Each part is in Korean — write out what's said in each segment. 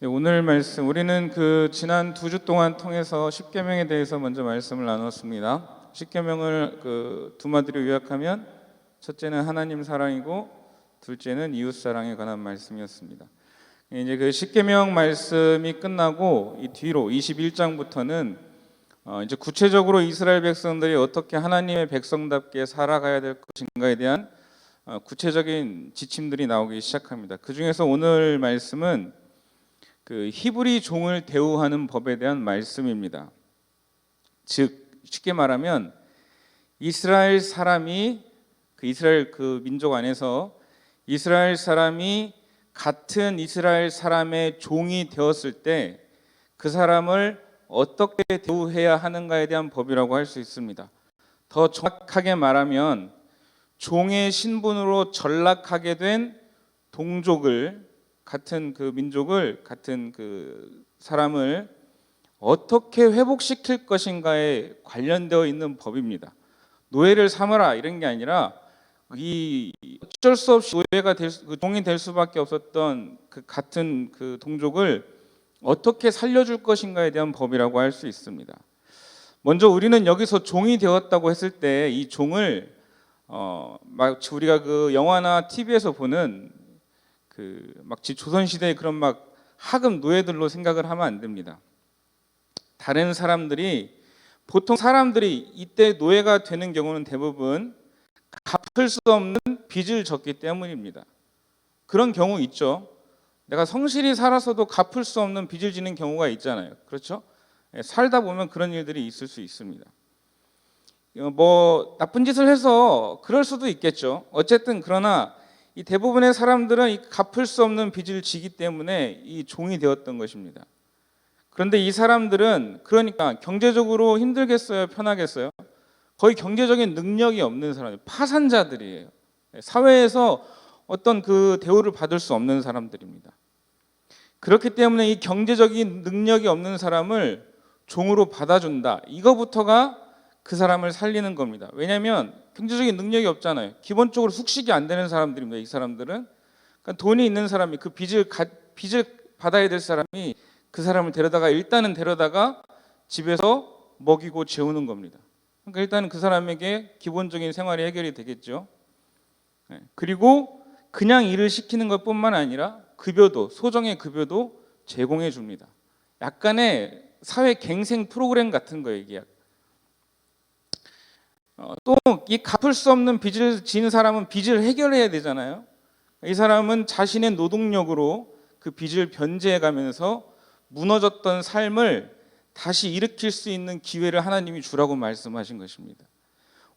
네, 오늘 말씀 우리는 지난 2주 동안 통해서 십계명에 대해서 먼저 말씀을 나눴습니다. 십계명을 두 마디로 요약하면 첫째는 하나님 사랑이고 둘째는 이웃 사랑에 관한 말씀이었습니다. 이제 그 십계명 말씀이 끝나고 이 뒤로 21장부터는 이제 구체적으로 이스라엘 백성들이 어떻게 하나님의 백성답게 살아가야 될 것인가에 대한 구체적인 지침들이 나오기 시작합니다. 그 중에서 오늘 말씀은 히브리 종을 대우하는 법에 대한 말씀입니다. 즉 쉽게 말하면 이스라엘 사람이 이스라엘 민족 안에서 이스라엘 사람이 같은 이스라엘 사람의 종이 되었을 때 그 사람을 어떻게 대우해야 하는가에 대한 법이라고 할 수 있습니다. 더 정확하게 말하면 종의 신분으로 전락하게 된 동족을 같은 민족을 같은 사람을 어떻게 회복시킬 것인가에 관련되어 있는 법입니다. 노예를 삼으라 이런 게 아니라 어쩔 수 없이 노예가 종이 될 수밖에 없었던 같은 동족을 어떻게 살려줄 것인가에 대한 법이라고 할 수 있습니다. 먼저 우리는 여기서 종이 되었다고 했을 때 이 종을 마치 우리가 영화나 TV에서 보는 마치 조선시대의 그런 하급 노예들로 생각을 하면 안 됩니다. 다른 사람들이 보통 사람들이 이때 노예가 되는 경우는 대부분 갚을 수 없는 빚을 졌기 때문입니다. 그런 경우 있죠. 내가 성실히 살아서도 갚을 수 없는 빚을 지는 경우가 있잖아요. 그렇죠? 살다 보면 그런 일들이 있을 수 있습니다. 나쁜 짓을 해서 그럴 수도 있겠죠. 어쨌든 그러나 이 대부분의 사람들은 이 갚을 수 없는 빚을 지기 때문에 이 종이 되었던 것입니다. 그런데 이 사람들은 그러니까 경제적으로 힘들겠어요? 편하겠어요? 거의 경제적인 능력이 없는 사람들, 파산자들이에요. 사회에서 어떤 대우를 받을 수 없는 사람들입니다. 그렇기 때문에 이 경제적인 능력이 없는 사람을 종으로 받아준다. 이거부터가 그 사람을 살리는 겁니다. 왜냐하면 경제적인 능력이 없잖아요. 기본적으로 숙식이 안 되는 사람들입니다. 이 사람들은 그러니까 돈이 있는 사람이 빚을 받아야 될 사람이 그 사람을 일단은 데려다가 집에서 먹이고 재우는 겁니다. 그러니까 일단은 그 사람에게 기본적인 생활이 해결이 되겠죠. 그리고 그냥 일을 시키는 것뿐만 아니라 소정의 급여도 제공해 줍니다. 약간의 사회 갱생 프로그램 같은 거예요, 이게. 또 이 갚을 수 없는 빚을 지은 사람은 빚을 해결해야 되잖아요. 이 사람은 자신의 노동력으로 그 빚을 변제해 가면서 무너졌던 삶을 다시 일으킬 수 있는 기회를 하나님이 주라고 말씀하신 것입니다.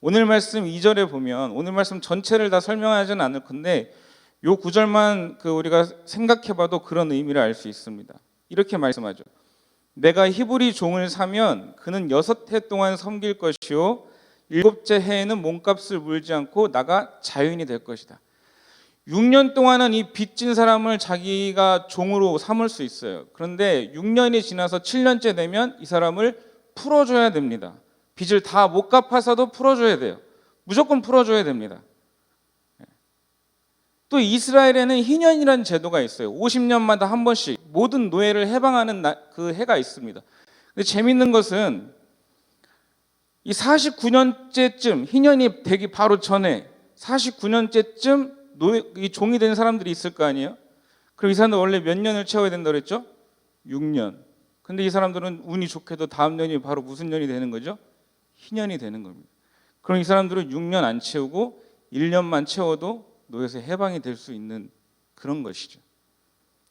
오늘 말씀 2절에 보면 오늘 말씀 전체를 다 설명하지는 않을 건데 이 구절만 우리가 생각해 봐도 그런 의미를 알 수 있습니다. 이렇게 말씀하죠. 내가 히브리 종을 사면 그는 6해 동안 섬길 것이요 7째 해에는 몸값을 물지 않고 나가 자유인이 될 것이다. 6년 동안은 이 빚진 사람을 자기가 종으로 삼을 수 있어요. 그런데 6년이 지나서 7년째 되면 이 사람을 풀어줘야 됩니다. 빚을 다 못 갚아서도 풀어줘야 돼요. 무조건 풀어줘야 됩니다. 또 이스라엘에는 희년이라는 제도가 있어요. 50년마다 한 번씩 모든 노예를 해방하는 그 해가 있습니다. 근데 재밌는 것은 이 49년째쯤 희년이 되기 바로 전에 49년째쯤 이 종이 된 사람들이 있을 거 아니에요? 그럼 이 사람들 원래 몇 년을 채워야 된다고 그랬죠? 6년. 근데 이 사람들은 운이 좋게도 다음 년이 바로 무슨 년이 되는 거죠? 희년이 되는 겁니다. 그럼 이 사람들은 6년 안 채우고 1년만 채워도 노예에서 해방이 될 수 있는 그런 것이죠.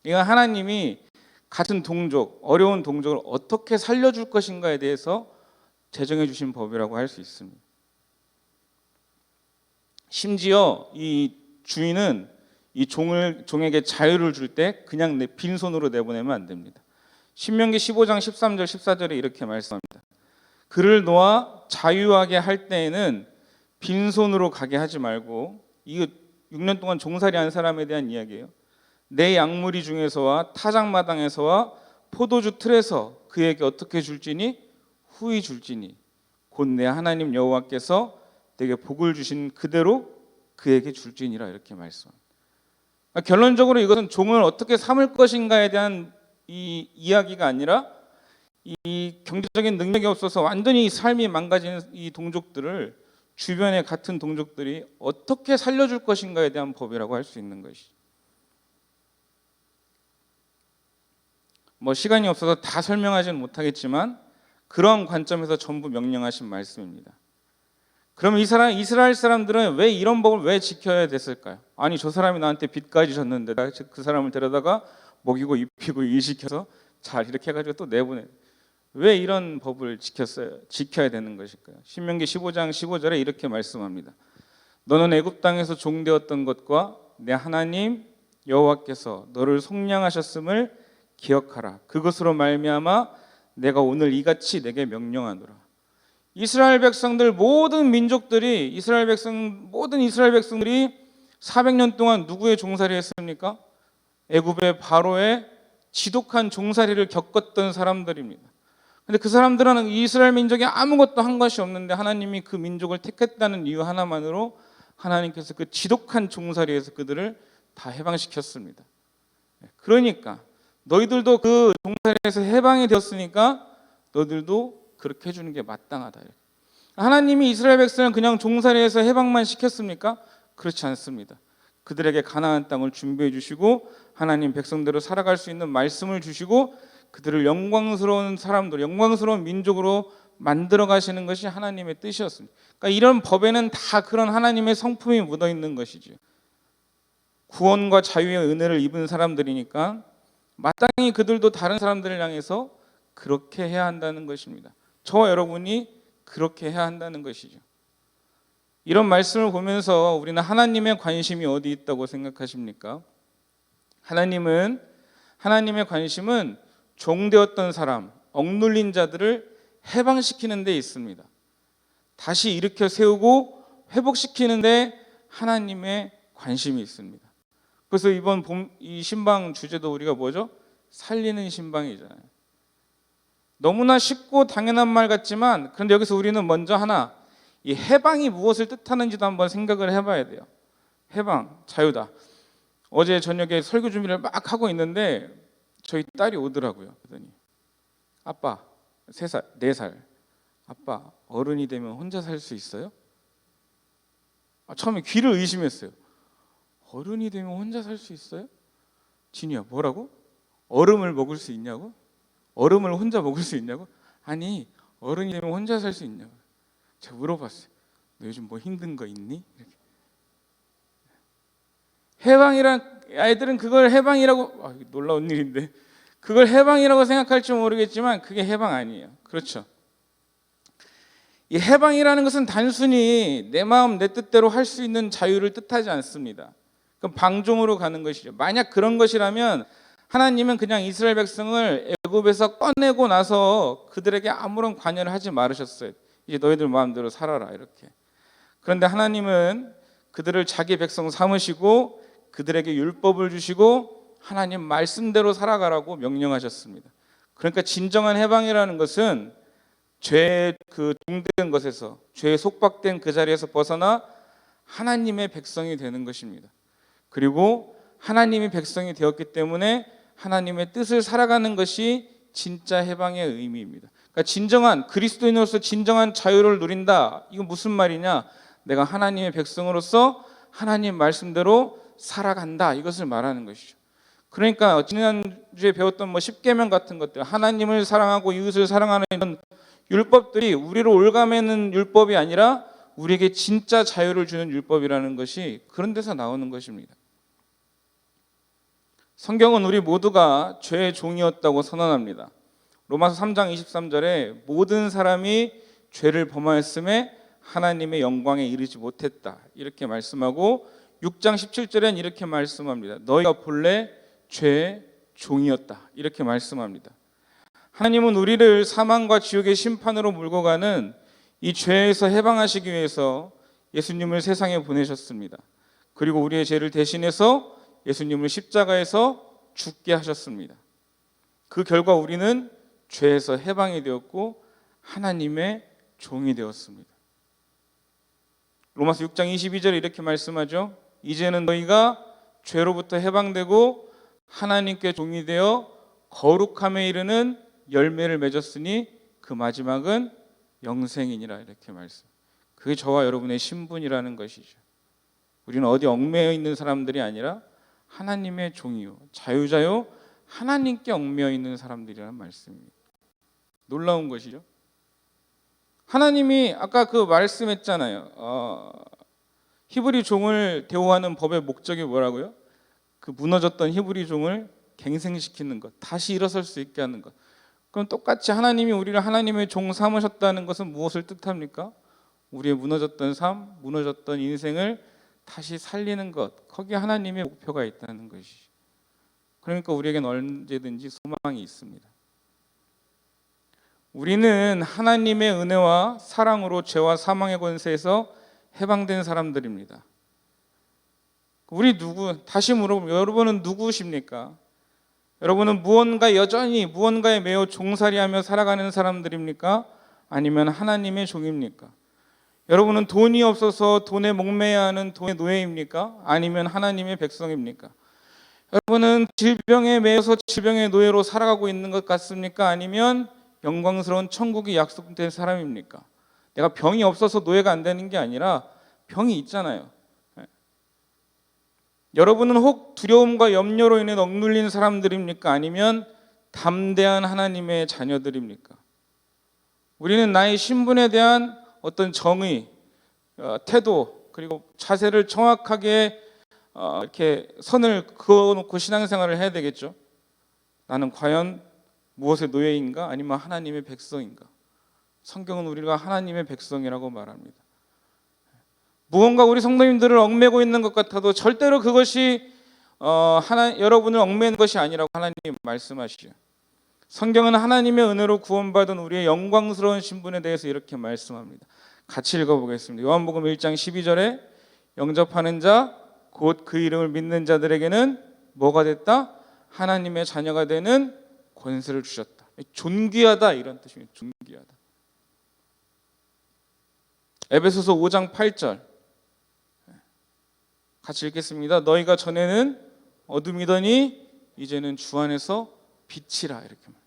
이건 하나님이 같은 동족, 어려운 동족을 어떻게 살려줄 것인가에 대해서 제정해 주신 법이라고 할 수 있습니다. 심지어 이 주인은 이 종에게 자유를 줄 때 그냥 빈손으로 내보내면 안 됩니다. 신명기 15장 13절 14절에 이렇게 말씀합니다. 그를 놓아 자유하게 할 때에는 빈손으로 가게 하지 말고, 이거 6년 동안 종살이 한 사람에 대한 이야기예요. 내 양무리 중에서와 타작마당에서와 포도주 틀에서 그에게 어떻게 줄지니 후히 줄지니 곧 내 하나님 여호와께서 내게 복을 주신 그대로 그에게 줄지니라 이렇게 말씀합니다. 결론적으로 이것은 종을 어떻게 삼을 것인가에 대한 이 이야기가 아니라 이 경제적인 능력이 없어서 완전히 삶이 망가지는 이 동족들을 주변의 같은 동족들이 어떻게 살려줄 것인가에 대한 법이라고 할 수 있는 것이. 뭐 시간이 없어서 다 설명하지는 못하겠지만 그런 관점에서 전부 명령하신 말씀입니다. 그럼 이스라엘 사람들은 왜 이런 법을 왜 지켜야 됐을까요? 아니 저 사람이 나한테 빚까지 졌는데 그 사람을 데려다가 먹이고 입히고 일시켜서 잘 이렇게 해가지고 또 내보내. 왜 이런 법을 지켜야 되는 것일까요? 신명기 15장 15절에 이렇게 말씀합니다. 너는 애굽 땅에서 종되었던 것과 내 하나님 여호와께서 너를 속량하셨음을 기억하라. 그것으로 말미암아 내가 오늘 이같이 내게 명령하노라. 이스라엘 백성들 모든 민족들이 모든 이스라엘 백성들이 400년 동안 누구의 종살이 했습니까? 애굽의 바로의 지독한 종살이를 겪었던 사람들입니다. 근데 그 사람들은 이스라엘 민족이 아무것도 한 것이 없는데 하나님이 그 민족을 택했다는 이유 하나만으로 하나님께서 그 지독한 종살이에서 그들을 다 해방시켰습니다. 그러니까 너희들도 그 종살이에서 해방이 되었으니까 너희들도 그렇게 해주는 게 마땅하다. 하나님이 이스라엘 백성을 그냥 종살이에서 해방만 시켰습니까? 그렇지 않습니다. 그들에게 가나안 땅을 준비해 주시고 하나님 백성대로 살아갈 수 있는 말씀을 주시고 그들을 영광스러운 사람들, 영광스러운 민족으로 만들어 가시는 것이 하나님의 뜻이었습니다. 그러니까 이런 법에는 다 그런 하나님의 성품이 묻어 있는 것이죠. 구원과 자유의 은혜를 입은 사람들이니까 마땅히 그들도 다른 사람들을 향해서 그렇게 해야 한다는 것입니다. 저와 여러분이 그렇게 해야 한다는 것이죠. 이런 말씀을 보면서 우리는 하나님의 관심이 어디 있다고 생각하십니까? 하나님의 관심은 종되었던 사람, 억눌린 자들을 해방시키는 데 있습니다. 다시 일으켜 세우고 회복시키는 데 하나님의 관심이 있습니다. 그래서 이번 이 신방 주제도 우리가 뭐죠? 살리는 신방이잖아요. 너무나 쉽고 당연한 말 같지만 그런데 여기서 우리는 먼저 하나 이 해방이 무엇을 뜻하는지도 한번 생각을 해봐야 돼요. 해방, 자유다. 어제 저녁에 설교 준비를 막 하고 있는데 저희 딸이 오더라고요. 그러더니 아빠 3살, 4살 아빠 어른이 되면 혼자 살 수 있어요? 처음에 귀를 의심했어요. 어른이 되면 혼자 살 수 있어요? 진이야 뭐라고? 얼음을 먹을 수 있냐고? 얼음을 혼자 먹을 수 있냐고? 아니 어른이 되면 혼자 살 수 있냐고. 제가 물어봤어요. 너 요즘 뭐 힘든 거 있니? 이렇게. 해방이란 아이들은 그걸 해방이라고 놀라운 일인데 그걸 해방이라고 생각할지 모르겠지만 그게 해방 아니에요. 그렇죠? 이 해방이라는 것은 단순히 내 마음 내 뜻대로 할 수 있는 자유를 뜻하지 않습니다. 그럼 방종으로 가는 것이죠. 만약 그런 것이라면 하나님은 그냥 이스라엘 백성을 애굽에서 꺼내고 나서 그들에게 아무런 관여를 하지 말으셨어요. 이제 너희들 마음대로 살아라 이렇게. 그런데 하나님은 그들을 자기 백성 삼으시고 그들에게 율법을 주시고 하나님 말씀대로 살아가라고 명령하셨습니다. 그러니까 진정한 해방이라는 것은 죄에 종된 것에서 죄에 속박된 그 자리에서 벗어나 하나님의 백성이 되는 것입니다. 그리고 하나님의 백성이 되었기 때문에 하나님의 뜻을 살아가는 것이 진짜 해방의 의미입니다. 그러니까 진정한 그리스도인으로서 진정한 자유를 누린다. 이건 무슨 말이냐? 내가 하나님의 백성으로서 하나님 말씀대로 살아간다. 이것을 말하는 것이죠. 그러니까 지난주에 배웠던 십계명 같은 것들, 하나님을 사랑하고 이웃을 사랑하는 이런 율법들이 우리를 올가매는 율법이 아니라 우리에게 진짜 자유를 주는 율법이라는 것이 그런 데서 나오는 것입니다. 성경은 우리 모두가 죄의 종이었다고 선언합니다. 로마서 3장 23절에 모든 사람이 죄를 범하였음에 하나님의 영광에 이르지 못했다 이렇게 말씀하고 6장 17절엔 이렇게 말씀합니다. 너희가 본래 죄의 종이었다 이렇게 말씀합니다. 하나님은 우리를 사망과 지옥의 심판으로 몰고 가는 이 죄에서 해방하시기 위해서 예수님을 세상에 보내셨습니다. 그리고 우리의 죄를 대신해서 예수님을 십자가에서 죽게 하셨습니다. 그 결과 우리는 죄에서 해방이 되었고 하나님의 종이 되었습니다. 로마서 6장 22절에 이렇게 말씀하죠. 이제는 너희가 죄로부터 해방되고 하나님께 종이 되어 거룩함에 이르는 열매를 맺었으니 그 마지막은 영생이니라 이렇게 말씀. 그게 저와 여러분의 신분이라는 것이죠. 우리는 어디 얽매여 있는 사람들이 아니라 하나님의 종이요 자유자요 하나님께 얽매여 있는 사람들이라는 말씀입니다. 놀라운 것이죠. 하나님이 아까 그 말씀했잖아요. 히브리 종을 대우하는 법의 목적이 뭐라고요? 그 무너졌던 히브리 종을 갱생시키는 것, 다시 일어설 수 있게 하는 것. 그럼 똑같이 하나님이 우리를 하나님의 종 삼으셨다는 것은 무엇을 뜻합니까? 우리의 무너졌던 삶, 무너졌던 인생을 다시 살리는 것, 거기에 하나님의 목표가 있다는 것이죠. 그러니까 우리에겐 언제든지 소망이 있습니다. 우리는 하나님의 은혜와 사랑으로 죄와 사망의 권세에서 해방된 사람들입니다. 우리 다시 물어보면 여러분은 누구십니까? 여러분은 여전히 무언가에 매여 종살이하며 살아가는 사람들입니까? 아니면 하나님의 종입니까? 여러분은 돈이 없어서 돈에 목매야 하는 돈의 노예입니까? 아니면 하나님의 백성입니까? 여러분은 질병에 매여서 질병의 노예로 살아가고 있는 것 같습니까? 아니면 영광스러운 천국이 약속된 사람입니까? 내가 병이 없어서 노예가 안 되는 게 아니라 병이 있잖아요. 여러분은 혹 두려움과 염려로 인해 억눌린 사람들입니까? 아니면 담대한 하나님의 자녀들입니까? 우리는 나의 신분에 대한 어떤 정의, 태도 그리고 자세를 정확하게 이렇게 선을 그어놓고 신앙생활을 해야 되겠죠. 나는 과연 무엇의 노예인가? 아니면 하나님의 백성인가? 성경은 우리가 하나님의 백성이라고 말합니다. 무언가 우리 성도님들을 얽매고 있는 것 같아도 절대로 그것이 여러분을 얽매는 것이 아니라고 하나님 말씀하시죠. 성경은 하나님의 은혜로 구원받은 우리의 영광스러운 신분에 대해서 이렇게 말씀합니다. 같이 읽어보겠습니다. 요한복음 1장 12절에 영접하는 자 곧 그 이름을 믿는 자들에게는 뭐가 됐다? 하나님의 자녀가 되는 권세를 주셨다. 존귀하다 이런 뜻입니다. 존귀하다. 에베소서 5장 8절 같이 읽겠습니다. 너희가 전에는 어둠이더니 이제는 주 안에서 빛이라 이렇게 말합니다.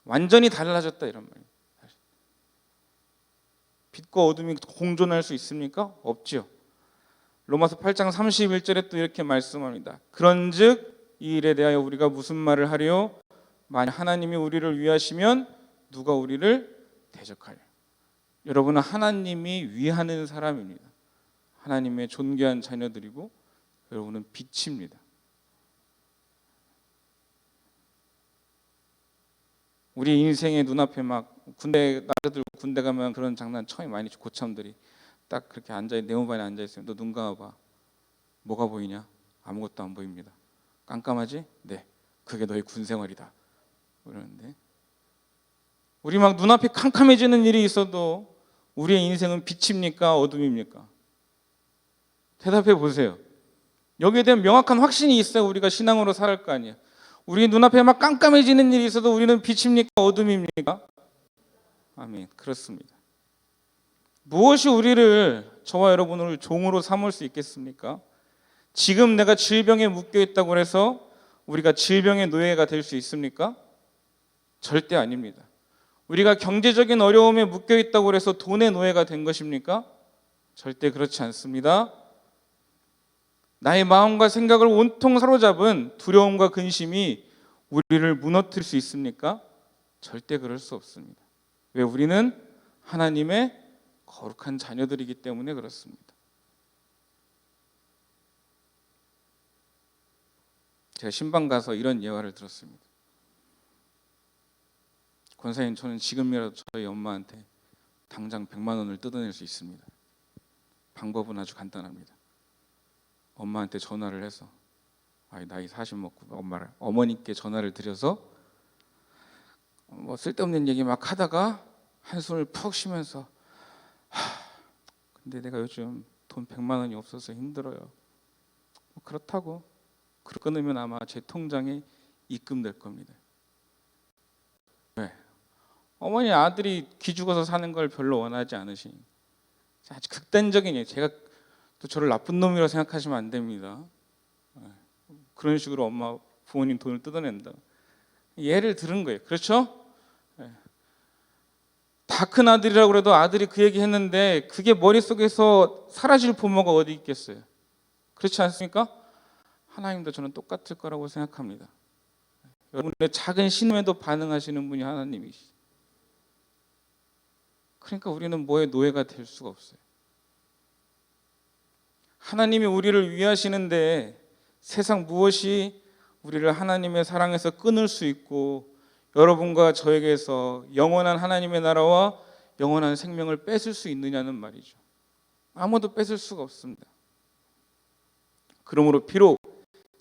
완전히 달라졌다 이런 말이에요. 빛과 어둠이 공존할 수 있습니까? 없지요. 로마서 8장 31절에 또 이렇게 말씀합니다. 그런즉 이 일에 대하여 우리가 무슨 말을 하리요? 만약 하나님이 우리를 위하시면 누가 우리를 대적하려? 여러분은 하나님이 위하는 사람입니다. 하나님의 존귀한 자녀들이고 여러분은 빛입니다. 우리 인생의 눈앞에 막 나라들 군대 가면 그런 장난 처음에 많이 고참들이 딱 그렇게 네모반에 앉아있으면 너 눈 감아봐. 뭐가 보이냐? 아무것도 안 보입니다. 깜깜하지? 네, 그게 너의 군생활이다. 그러는데 우리 막 눈앞에 캄캄해지는 일이 있어도 우리의 인생은 빛입니까? 어둠입니까? 대답해 보세요. 여기에 대한 명확한 확신이 있어야 우리가 신앙으로 살아갈 거 아니에요. 우리 눈앞에 막 깜깜해지는 일이 있어도 우리는 빛입니까? 어둠입니까? 아멘. 그렇습니다. 무엇이 우리를 저와 여러분을 종으로 삼을 수 있겠습니까? 지금 내가 질병에 묶여 있다고 해서 우리가 질병의 노예가 될 수 있습니까? 절대 아닙니다. 우리가 경제적인 어려움에 묶여 있다고 해서 돈의 노예가 된 것입니까? 절대 그렇지 않습니다. 나의 마음과 생각을 온통 사로잡은 두려움과 근심이 우리를 무너뜨릴 수 있습니까? 절대 그럴 수 없습니다. 왜? 우리는 하나님의 거룩한 자녀들이기 때문에 그렇습니다. 제가 신방 가서 이런 예화를 들었습니다. 권사님, 저는 지금이라도 저희 엄마한테 당장 100만 원을 뜯어낼 수 있습니다. 방법은 아주 간단합니다. 엄마한테 전화를 해서 나이 40 먹고 어머니께 전화를 드려서 뭐 쓸데없는 얘기 막 하다가 한숨을 푹 쉬면서 근데 내가 요즘 돈 100만 원이 없어서 힘들어요. 그렇다고 끊으면 아마 제 통장에 입금될 겁니다. 왜? 어머니 아들이 기죽어서 사는 걸 별로 원하지 않으시니 아주 극단적인 얘기. 제가 또 저를 나쁜 놈이라고 생각하시면 안 됩니다. 그런 식으로 부모님 돈을 뜯어낸다. 예를 들은 거예요. 그렇죠? 다 큰 아들이라고 그래도 아들이 그 얘기 했는데 그게 머릿속에서 사라질 부모가 어디 있겠어요? 그렇지 않습니까? 하나님도 저는 똑같을 거라고 생각합니다. 여러분의 작은 신음에도 반응하시는 분이 하나님이시죠. 그러니까 우리는 뭐의 노예가 될 수가 없어요. 하나님이 우리를 위하시는데 세상 무엇이 우리를 하나님의 사랑에서 끊을 수 있고 여러분과 저에게서 영원한 하나님의 나라와 영원한 생명을 뺏을 수 있느냐는 말이죠. 아무도 뺏을 수가 없습니다. 그러므로 비록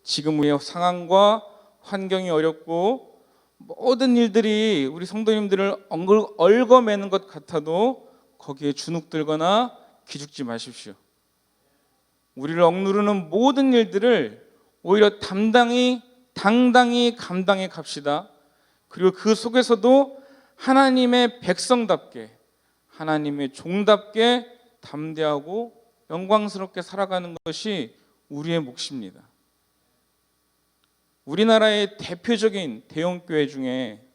지금 우리의 상황과 환경이 어렵고 모든 일들이 우리 성도님들을 얽어매는 것 같아도 거기에 주눅들거나 기죽지 마십시오. 우리를 억누르는 모든 일들을 오히려 당당히 감당해 갑시다. 그리고 그 속에서도 하나님의 백성답게, 하나님의 종답게 담대하고 영광스럽게 살아가는 것이 우리의 몫입니다. 우리나라의 대표적인 대형교회 중에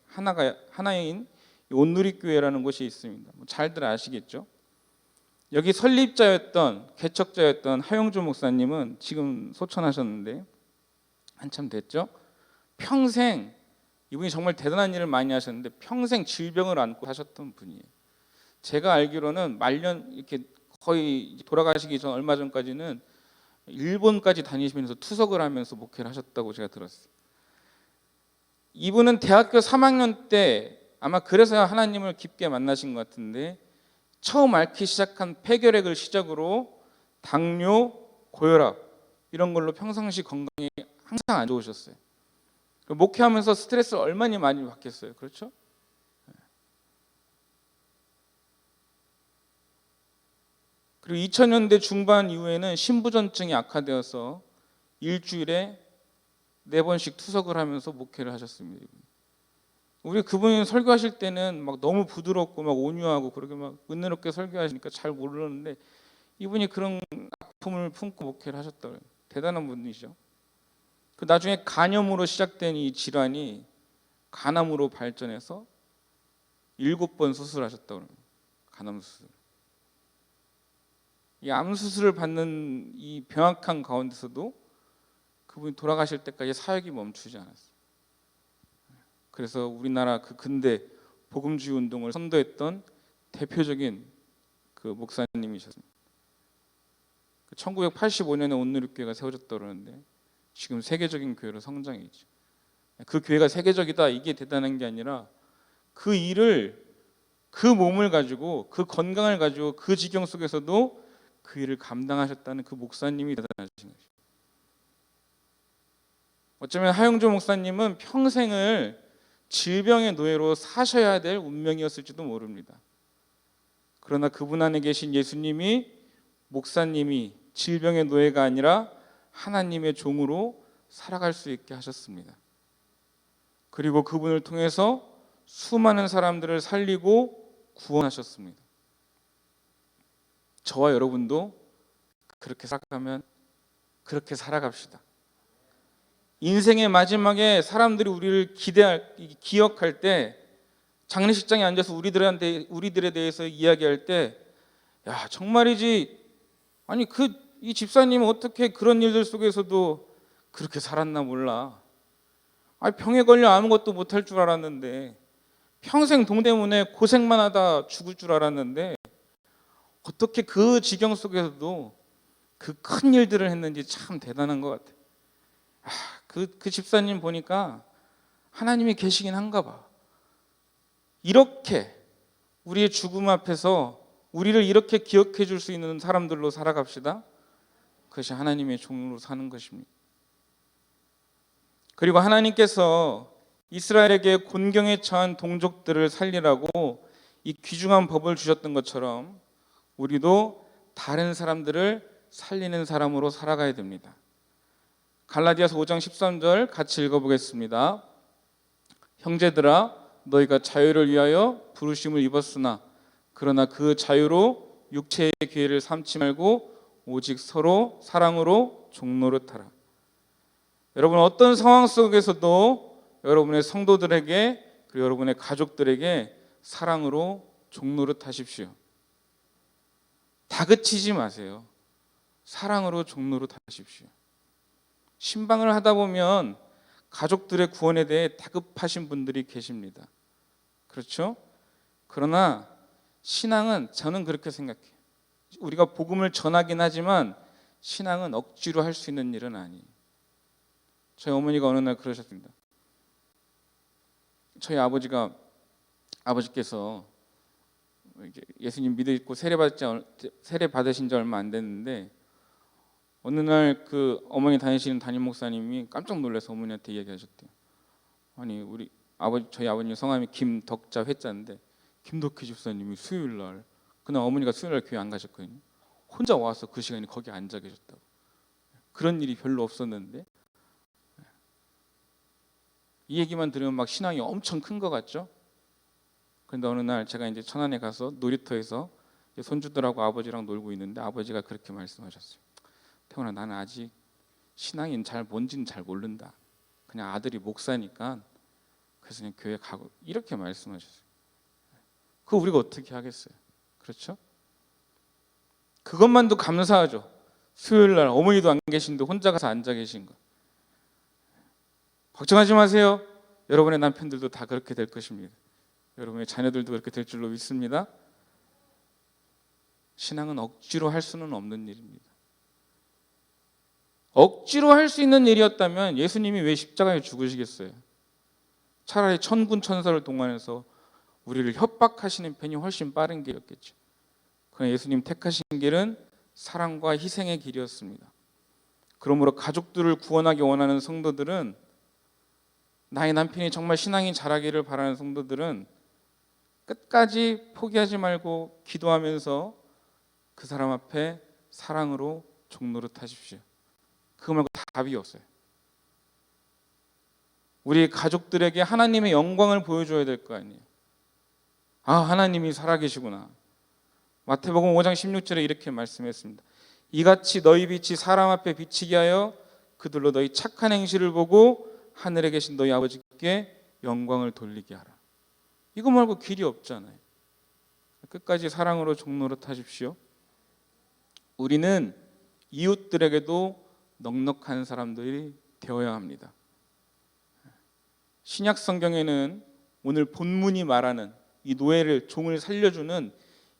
하나인 온누리교회라는 곳이 있습니다. 잘들 아시겠죠? 여기 설립자였던, 개척자였던 하용조 목사님은 지금 소천하셨는데 한참 됐죠? 평생, 이분이 정말 대단한 일을 많이 하셨는데 평생 질병을 안고 사셨던 분이에요. 제가 알기로는 말년 이렇게 거의 돌아가시기 전 얼마 전까지는 일본까지 다니시면서 투석을 하면서 목회를 하셨다고 제가 들었어요. 이분은 대학교 3학년 때 아마 그래서 하나님을 깊게 만나신 것 같은데 처음 앓기 시작한 폐결핵을 시작으로 당뇨, 고혈압 이런 걸로 평상시 건강이 항상 안 좋으셨어요. 목회하면서 스트레스를 얼마나 많이 받겠어요. 그렇죠? 그리고 2000년대 중반 이후에는 신부전증이 악화되어서 일주일에 4번씩 투석을 하면서 목회를 하셨습니다. 우리 그분이 설교하실 때는 막 너무 부드럽고 막 온유하고 그렇게 막 은혜롭게 설교하시니까 잘 모르는데 이분이 그런 아픔을 품고 목회를 하셨다고요. 대단한 분이죠. 그 나중에 간염으로 시작된 이 질환이 간암으로 발전해서 7번 수술하셨다고 합니다. 간암 수술. 이 암 수술을 받는 이 병약한 가운데서도 그분이 돌아가실 때까지 사역이 멈추지 않았어요. 그래서 우리나라 그 근대 복음주의 운동을 선도했던 대표적인 그 목사님이셨습니다. 1985년에 온누리교회가 세워졌다고 그러는데 지금 세계적인 교회로 성장해 있죠. 그 교회가 세계적이다 이게 대단한 게 아니라 그 일을, 그 몸을 가지고, 그 건강을 가지고 그 지경 속에서도 그 일을 감당하셨다는 그 목사님이 대단하신 거죠. 어쩌면 하용조 목사님은 평생을 질병의 노예로 사셔야 될 운명이었을지도 모릅니다. 그러나 그분 안에 계신 예수님이, 목사님이 질병의 노예가 아니라 하나님의 종으로 살아갈 수 있게 하셨습니다. 그리고 그분을 통해서 수많은 사람들을 살리고 구원하셨습니다. 저와 여러분도 그렇게 살아가면 그렇게 살아갑시다. 인생의 마지막에 사람들이 우리를 기억할 때 장례식장에 앉아서 우리들에 대해서 이야기할 때 야 정말이지 아니 이 집사님은 어떻게 그런 일들 속에서도 그렇게 살았나 몰라. 병에 걸려 아무것도 못할 줄 알았는데 평생 동대문에 고생만 하다 죽을 줄 알았는데 어떻게 그 지경 속에서도 그 큰 일들을 했는지 참 대단한 것 같아요. 그 집사님 보니까 하나님이 계시긴 한가 봐. 이렇게 우리의 죽음 앞에서 우리를 이렇게 기억해 줄 수 있는 사람들로 살아갑시다. 그것이 하나님의 종으로 사는 것입니다. 그리고 하나님께서 이스라엘에게 곤경에 처한 동족들을 살리라고 이 귀중한 법을 주셨던 것처럼 우리도 다른 사람들을 살리는 사람으로 살아가야 됩니다. 갈라디아서 5장 13절 같이 읽어보겠습니다. 형제들아 너희가 자유를 위하여 부르심을 입었으나 그러나 그 자유로 육체의 기회를 삼지 말고 오직 서로 사랑으로 종노릇하라. 여러분 어떤 상황 속에서도 여러분의 성도들에게 그리고 여러분의 가족들에게 사랑으로 종노릇 하십시오. 다그치지 마세요. 사랑으로 종노릇 하십시오. 신방을 하다 보면 가족들의 구원에 대해 다급하신 분들이 계십니다. 그렇죠? 그러나 신앙은 저는 그렇게 생각해요. 우리가 복음을 전하긴 하지만 신앙은 억지로 할 수 있는 일은 아니에요. 저희 어머니가 어느 날 그러셨습니다. 저희 아버지께서 예수님 믿고 세례 받으신 지 얼마 안 됐는데 어느 날 그 어머니 다니시는 담임 목사님이 깜짝 놀라서 어머니한테 이야기하셨대요. 아니 저희 아버님 성함이 김덕자 회자인데 김덕희 집사님이 수요일 날 그날 어머니가 수요일 날 교회 안 가셨거든요. 혼자 와서 그 시간에 거기 앉아 계셨다고. 그런 일이 별로 없었는데 이 얘기만 들으면 막 신앙이 엄청 큰 것 같죠? 그런데 어느 날 제가 이제 천안에 가서 놀이터에서 손주들하고 아버지랑 놀고 있는데 아버지가 그렇게 말씀하셨어요. 태훈아, 나는 아직 신앙이 뭔지는 잘 모른다. 그냥 아들이 목사니까 그래서 그냥 교회 가고 이렇게 말씀하셨어요. 그거 우리가 어떻게 하겠어요? 그렇죠? 그것만도 감사하죠. 수요일 날 어머니도 안 계신데 혼자 가서 앉아 계신 거. 걱정하지 마세요. 여러분의 남편들도 다 그렇게 될 것입니다. 여러분의 자녀들도 그렇게 될 줄로 믿습니다. 신앙은 억지로 할 수는 없는 일입니다. 억지로 할 수 있는 일이었다면 예수님이 왜 십자가에 죽으시겠어요? 차라리 천군 천사를 동원해서 우리를 협박하시는 편이 훨씬 빠른 길이었겠죠. 그러나 예수님 택하신 길은 사랑과 희생의 길이었습니다. 그러므로 가족들을 구원하기 원하는 성도들은, 나의 남편이 정말 신앙이 자라기를 바라는 성도들은 끝까지 포기하지 말고 기도하면서 그 사람 앞에 사랑으로 종노릇 하십시오. 그거 말고 답이 없어요. 우리 가족들에게 하나님의 영광을 보여줘야 될 거 아니에요. 아, 하나님이 살아계시구나. 마태복음 5장 16절에 이렇게 말씀했습니다. 이같이 너희 빛이 사람 앞에 비치게 하여 그들로 너희 착한 행실을 보고 하늘에 계신 너희 아버지께 영광을 돌리게 하라. 이거 말고 길이 없잖아요. 끝까지 사랑으로 종노릇 하십시오. 우리는 이웃들에게도 넉넉한 사람들이 되어야 합니다. 신약 성경에는 오늘 본문이 말하는 이 노예를, 종을 살려주는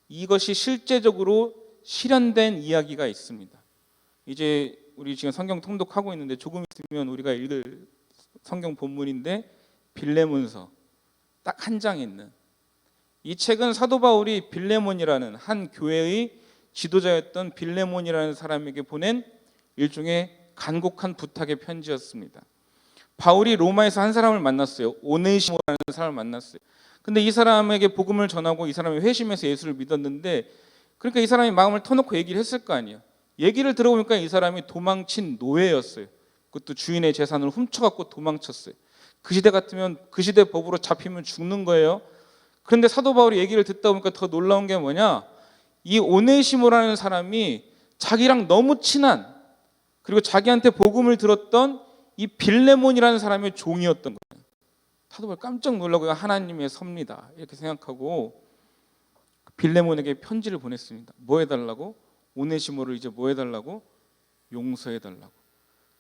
이것이 실제적으로 실현된 이야기가 있습니다. 이제 우리 지금 성경 통독하고 있는데 조금 있으면 우리가 읽을 성경 본문인데 빌레몬서 딱 한 장 있는 이 책은 사도 바울이 빌레몬이라는 한 교회의 지도자였던 빌레몬이라는 사람에게 보낸 일종의 간곡한 부탁의 편지였습니다. 바울이 로마에서 한 사람을 만났어요. 오네시모라는 사람을 만났어요. 근데 이 사람에게 복음을 전하고 이 사람이 회심해서 예수를 믿었는데, 그러니까 이 사람이 마음을 터놓고 얘기를 했을 거 아니에요. 얘기를 들어보니까 이 사람이 도망친 노예였어요. 그것도 주인의 재산을 훔쳐갖고 도망쳤어요. 그 시대 같으면 그 시대 법으로 잡히면 죽는 거예요. 그런데 사도 바울이 얘기를 듣다 보니까 더 놀라운 게 뭐냐, 이 오네시모라는 사람이 자기랑 너무 친한, 그리고 자기한테 복음을 들었던 이 빌레몬이라는 사람의 종이었던 거예요. 사도 바울 깜짝 놀라고 하나님의 섭니다 이렇게 생각하고 빌레몬에게 편지를 보냈습니다. 뭐 해달라고? 오네시모를 이제 뭐 해달라고? 용서해달라고.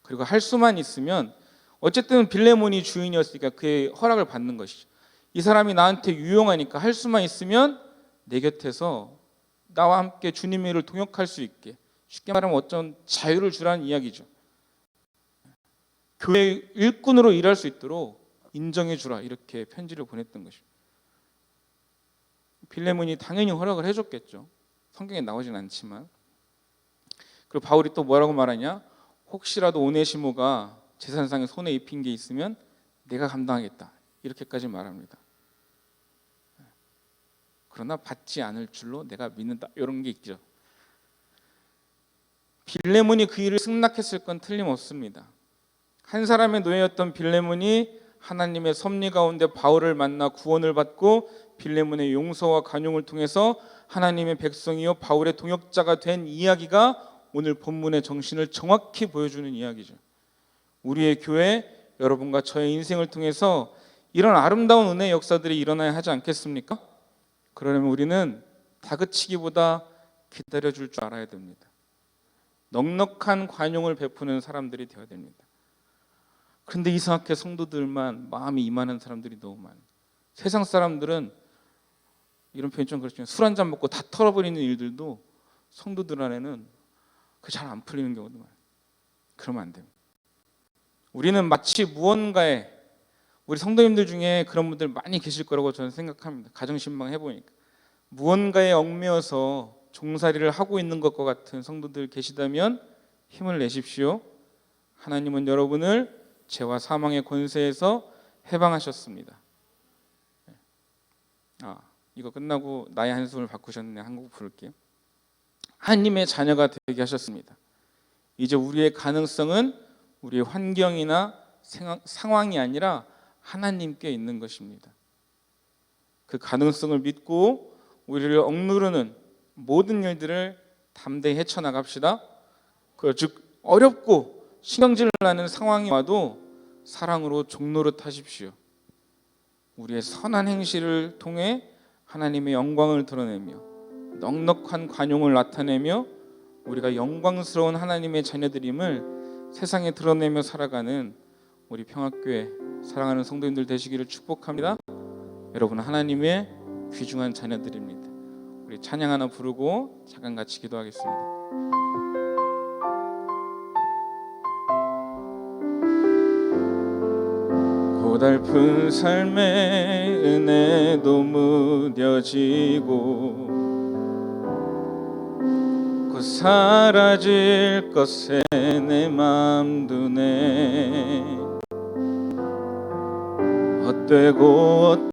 그리고 할 수만 있으면, 어쨌든 빌레몬이 주인이었으니까 그의 허락을 받는 것이죠. 이 사람이 나한테 유용하니까 할 수만 있으면 내 곁에서 나와 함께 주님의 일을 동역할 수 있게, 쉽게 말하면 어떤 자유를 주라는 이야기죠. 교회 일꾼으로 일할 수 있도록 인정해 주라, 이렇게 편지를 보냈던 것입니다. 빌레몬이 당연히 허락을 해줬겠죠. 성경에 나오진 않지만. 그리고 바울이 또 뭐라고 말하냐, 혹시라도 오네시모가 재산상에 손에 입힌 게 있으면 내가 감당하겠다, 이렇게까지 말합니다. 그러나 받지 않을 줄로 내가 믿는다, 이런 게 있죠. 빌레몬이 그 일을 승낙했을 건 틀림없습니다. 한 사람의 노예였던 빌레몬이 하나님의 섭리 가운데 바울을 만나 구원을 받고 빌레몬의 용서와 간용을 통해서 하나님의 백성이요 바울의 동역자가 된 이야기가 오늘 본문의 정신을 정확히 보여주는 이야기죠. 우리의 교회 여러분과 저의 인생을 통해서 이런 아름다운 은혜의 역사들이 일어나야 하지 않겠습니까? 그러려면 우리는 다그치기보다 기다려줄 줄 알아야 됩니다. 넉넉한 관용을 베푸는 사람들이 되어야 됩니다. 그런데 이상하게 성도들만 마음이 이만한 사람들이 너무 많아요. 세상 사람들은 이런 표현 좀 그렇지만 술 한잔 먹고 다 털어버리는 일들도 성도들 안에는 잘 안 풀리는 경우도 많아요. 그러면 안 됩니다. 우리는 마치 무언가에, 우리 성도님들 중에 그런 분들 많이 계실 거라고 저는 생각합니다. 가정신방 해보니까 무언가에 얽매여서 종살이를 하고 있는 것과 같은 성도들 계시다면 힘을 내십시오. 하나님은 여러분을 죄와 사망의 권세에서 해방하셨습니다. 이거 끝나고 나의 한숨을 바꾸셨네. 한 곡 부를게요. 하나님의 자녀가 되게 하셨습니다. 이제 우리의 가능성은 우리의 환경이나 상황이 아니라 하나님께 있는 것입니다. 그 가능성을 믿고 우리를 억누르는 모든 일들을 담대히 헤쳐나갑시다. 즉 어렵고 신경질 나는 상황이 와도 사랑으로 종노릇 하십시오. 우리의 선한 행실을 통해 하나님의 영광을 드러내며 넉넉한 관용을 나타내며 우리가 영광스러운 하나님의 자녀들임을 세상에 드러내며 살아가는 우리 평화교회 사랑하는 성도님들 되시기를 축복합니다. 여러분 하나님의 귀중한 자녀들입니다. 우리 찬양 하나 부르고 잠깐 같이 기도하겠습니다. 고달픈 삶의 은혜도 무뎌지고 곧 사라질 것에 내 맘도 내 헛되고